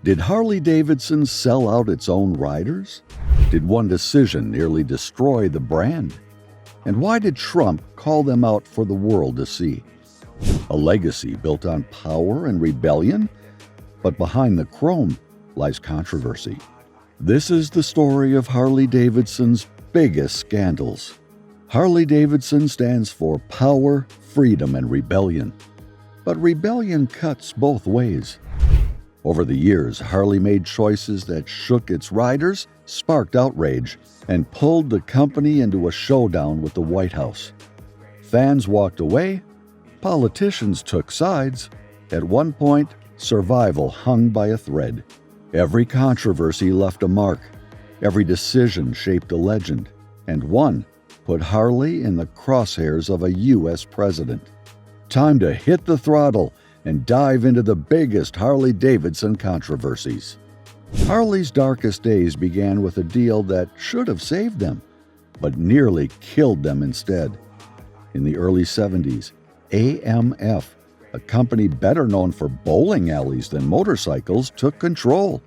Did Harley Davidson sell out its own riders? Did one decision nearly destroy the brand? And why did Trump call them out for the world to see? A legacy built on power and rebellion? But behind the chrome lies controversy. This is the story of Harley Davidson's biggest scandals. Harley Davidson stands for power, freedom, and rebellion. But rebellion cuts both ways. Over the years, Harley made choices that shook its riders, sparked outrage, and pulled the company into a showdown with the White House. Fans walked away, politicians took sides. At one point, survival hung by a thread. Every controversy left a mark. Every decision shaped a legend. And one put Harley in the crosshairs of a U.S. president. Time to hit the throttle and dive into the biggest Harley Davidson controversies. Harley's darkest days began with a deal that should have saved them, but nearly killed them instead. In the early 70s, AMF, a company better known for bowling alleys than motorcycles, took control.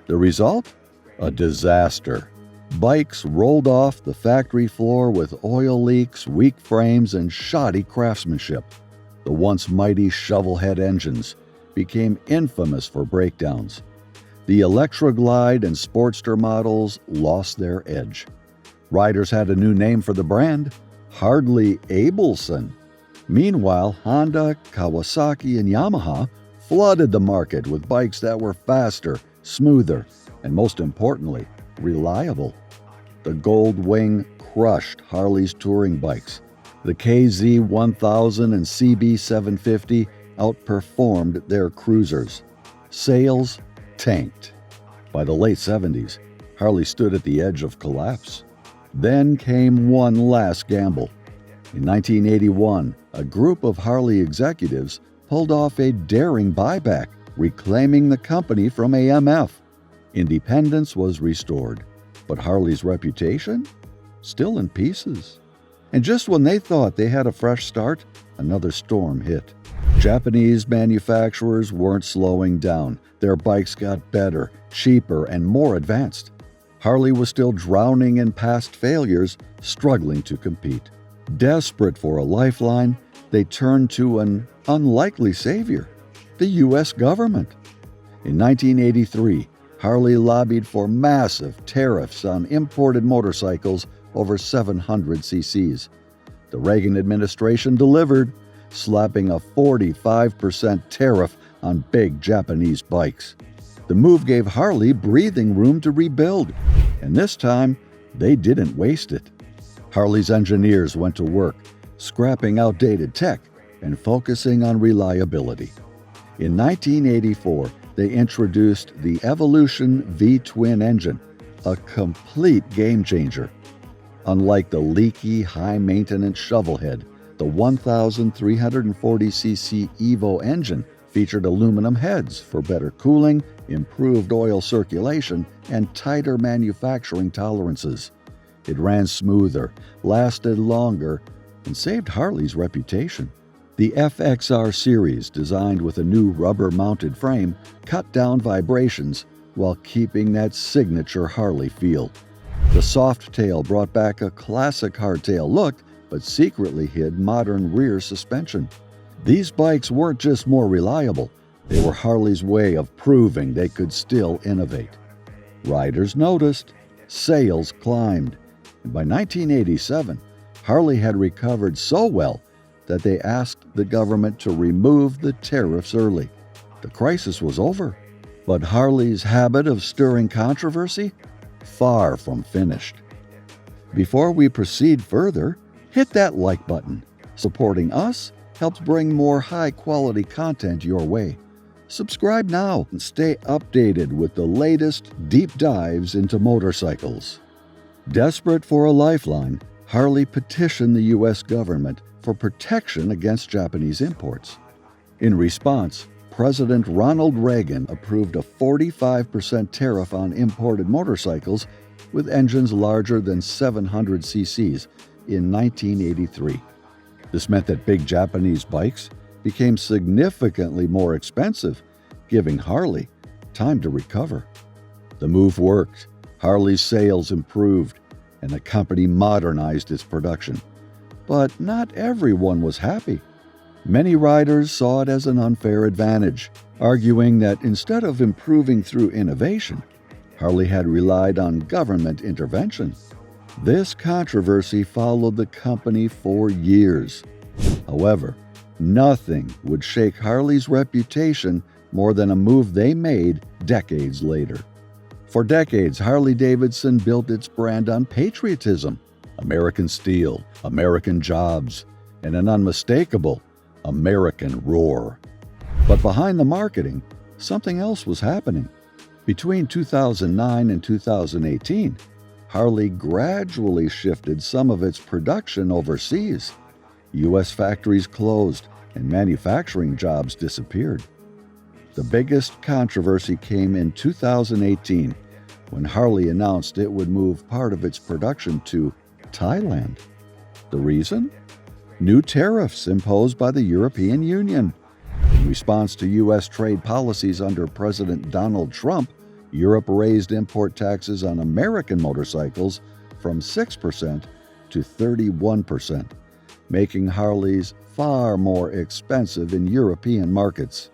The result? A disaster. Bikes rolled off the factory floor with oil leaks, weak frames, and shoddy craftsmanship. The once mighty shovelhead engines became infamous for breakdowns. The Electra Glide and Sportster models lost their edge. Riders had a new name for the brand, Harley Davidson. Meanwhile, Honda, Kawasaki, and Yamaha flooded the market with bikes that were faster, smoother, and most importantly, reliable. The Gold Wing crushed Harley's touring bikes. The KZ1000 and CB750 outperformed their cruisers. Sales tanked. By the late 70s, Harley stood at the edge of collapse. Then came one last gamble. In 1981, a group of Harley executives pulled off a daring buyback, reclaiming the company from AMF. Independence was restored, but Harley's reputation? Still in pieces. And just when they thought they had a fresh start, another storm hit. Japanese manufacturers weren't slowing down. Their bikes got better, cheaper, and more advanced. Harley was still drowning in past failures, struggling to compete. Desperate for a lifeline, they turned to an unlikely savior, the U.S. government. In 1983, Harley lobbied for massive tariffs on imported motorcycles over 700 cc's. The Reagan administration delivered, slapping a 45% tariff on big Japanese bikes. The move gave Harley breathing room to rebuild, and this time, they didn't waste it. Harley's engineers went to work, scrapping outdated tech and focusing on reliability. In 1984, they introduced the Evolution V-twin engine, a complete game-changer. Unlike the leaky, high-maintenance shovelhead, the 1,340cc Evo engine featured aluminum heads for better cooling, improved oil circulation, and tighter manufacturing tolerances. It ran smoother, lasted longer, and saved Harley's reputation. The FXR series, designed with a new rubber-mounted frame, cut down vibrations while keeping that signature Harley feel. The soft tail brought back a classic hardtail look, but secretly hid modern rear suspension. These bikes weren't just more reliable, they were Harley's way of proving they could still innovate. Riders noticed, sales climbed, and by 1987, Harley had recovered so well that they asked the government to remove the tariffs early. The crisis was over, but Harley's habit of stirring controversy? Far from finished. Before we proceed further, hit that like button. Supporting us helps bring more high-quality content your way. Subscribe now and stay updated with the latest deep dives into motorcycles. Desperate for a lifeline, Harley petitioned the U.S. government for protection against Japanese imports. In response, President Ronald Reagan approved a 45% tariff on imported motorcycles with engines larger than 700 cc's in 1983. This meant that big Japanese bikes became significantly more expensive, giving Harley time to recover. The move worked. Harley's sales improved, and the company modernized its production. But not everyone was happy. Many riders saw it as an unfair advantage, arguing that instead of improving through innovation, Harley had relied on government intervention. This controversy followed the company for years. However, nothing would shake Harley's reputation more than a move they made decades later. For decades, Harley Davidson built its brand on patriotism, American steel, American jobs, and an unmistakable American roar. But behind the marketing, something else was happening. Between 2009 and 2018, Harley gradually shifted some of its production overseas. U.S. factories closed and manufacturing jobs disappeared. The biggest controversy came in 2018 when Harley announced it would move part of its production to Thailand. The reason? New tariffs imposed by the European Union. In response to U.S. trade policies under President Donald Trump, Europe raised import taxes on American motorcycles from 6% to 31%, making Harleys far more expensive in European markets.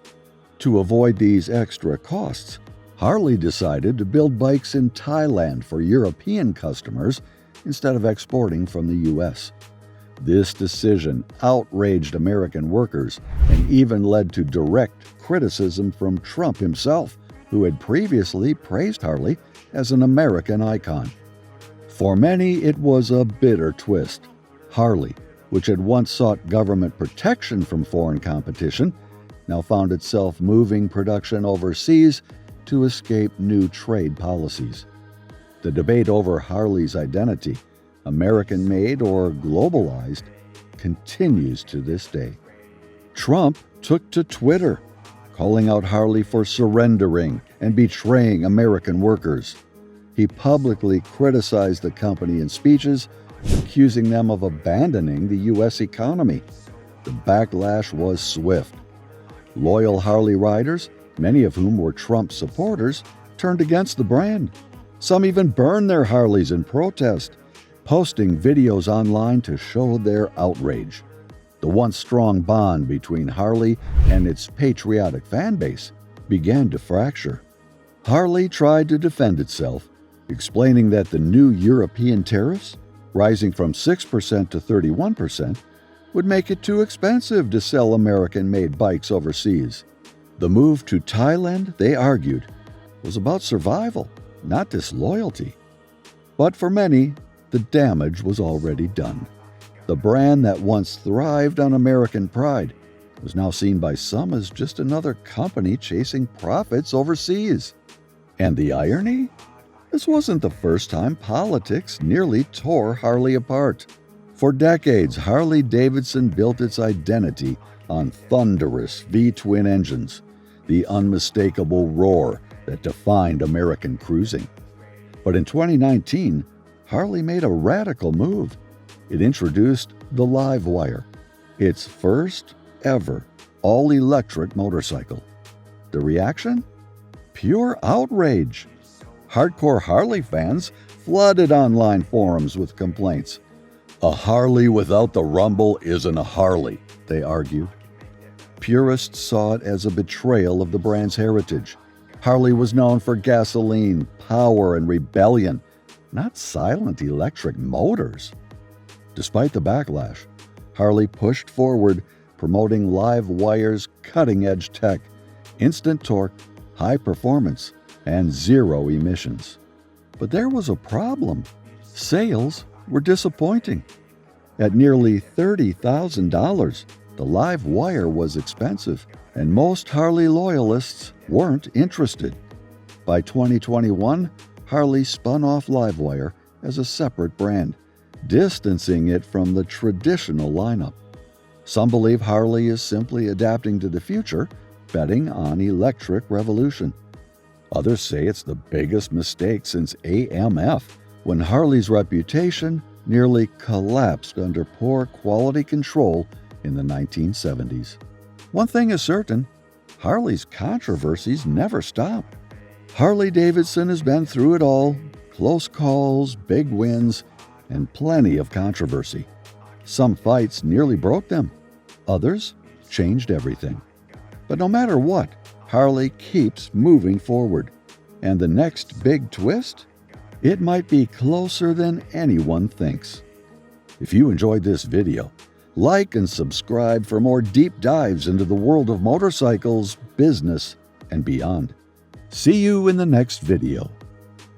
To avoid these extra costs, Harley decided to build bikes in Thailand for European customers instead of exporting from the U.S. This decision outraged American workers and even led to direct criticism from Trump himself, who had previously praised Harley as an American icon. For many, it was a bitter twist. Harley, which had once sought government protection from foreign competition, now found itself moving production overseas to escape new trade policies. The debate over Harley's identity, American-made or globalized, continues to this day. Trump took to Twitter, calling out Harley for surrendering and betraying American workers. He publicly criticized the company in speeches, accusing them of abandoning the U.S. economy. The backlash was swift. Loyal Harley riders, many of whom were Trump supporters, turned against the brand. Some even burned their Harleys in protest, posting videos online to show their outrage. The once strong bond between Harley and its patriotic fan base began to fracture. Harley tried to defend itself, explaining that the new European tariffs, rising from 6% to 31%, would make it too expensive to sell American-made bikes overseas. The move to Thailand, they argued, was about survival, not disloyalty. But for many, the damage was already done. The brand that once thrived on American pride was now seen by some as just another company chasing profits overseas. And the irony? This wasn't the first time politics nearly tore Harley apart. For decades, Harley Davidson built its identity on thunderous V-twin engines, the unmistakable roar that defined American cruising. But in 2019, Harley made a radical move. It introduced the Livewire, its first ever all-electric motorcycle. The reaction? Pure outrage. Hardcore Harley fans flooded online forums with complaints. A Harley without the rumble isn't a Harley, they argued. Purists saw it as a betrayal of the brand's heritage. Harley was known for gasoline, power, and rebellion, not silent electric motors. Despite the backlash, Harley pushed forward, promoting Livewire's cutting-edge tech, instant torque, high performance, and zero emissions. But there was a problem. Sales were disappointing. At nearly $30,000, the Livewire was expensive, and most Harley loyalists weren't interested. By 2021, Harley spun off Livewire as a separate brand, distancing it from the traditional lineup. Some believe Harley is simply adapting to the future, betting on electric revolution. Others say it's the biggest mistake since AMF, when Harley's reputation nearly collapsed under poor quality control in the 1970s. One thing is certain, Harley's controversies never stop. Harley Davidson has been through it all: close calls, big wins, and plenty of controversy. Some fights nearly broke them. Others changed everything. But no matter what, Harley keeps moving forward. And the next big twist? It might be closer than anyone thinks. If you enjoyed this video, like and subscribe for more deep dives into the world of motorcycles, business, and beyond. See you in the next video.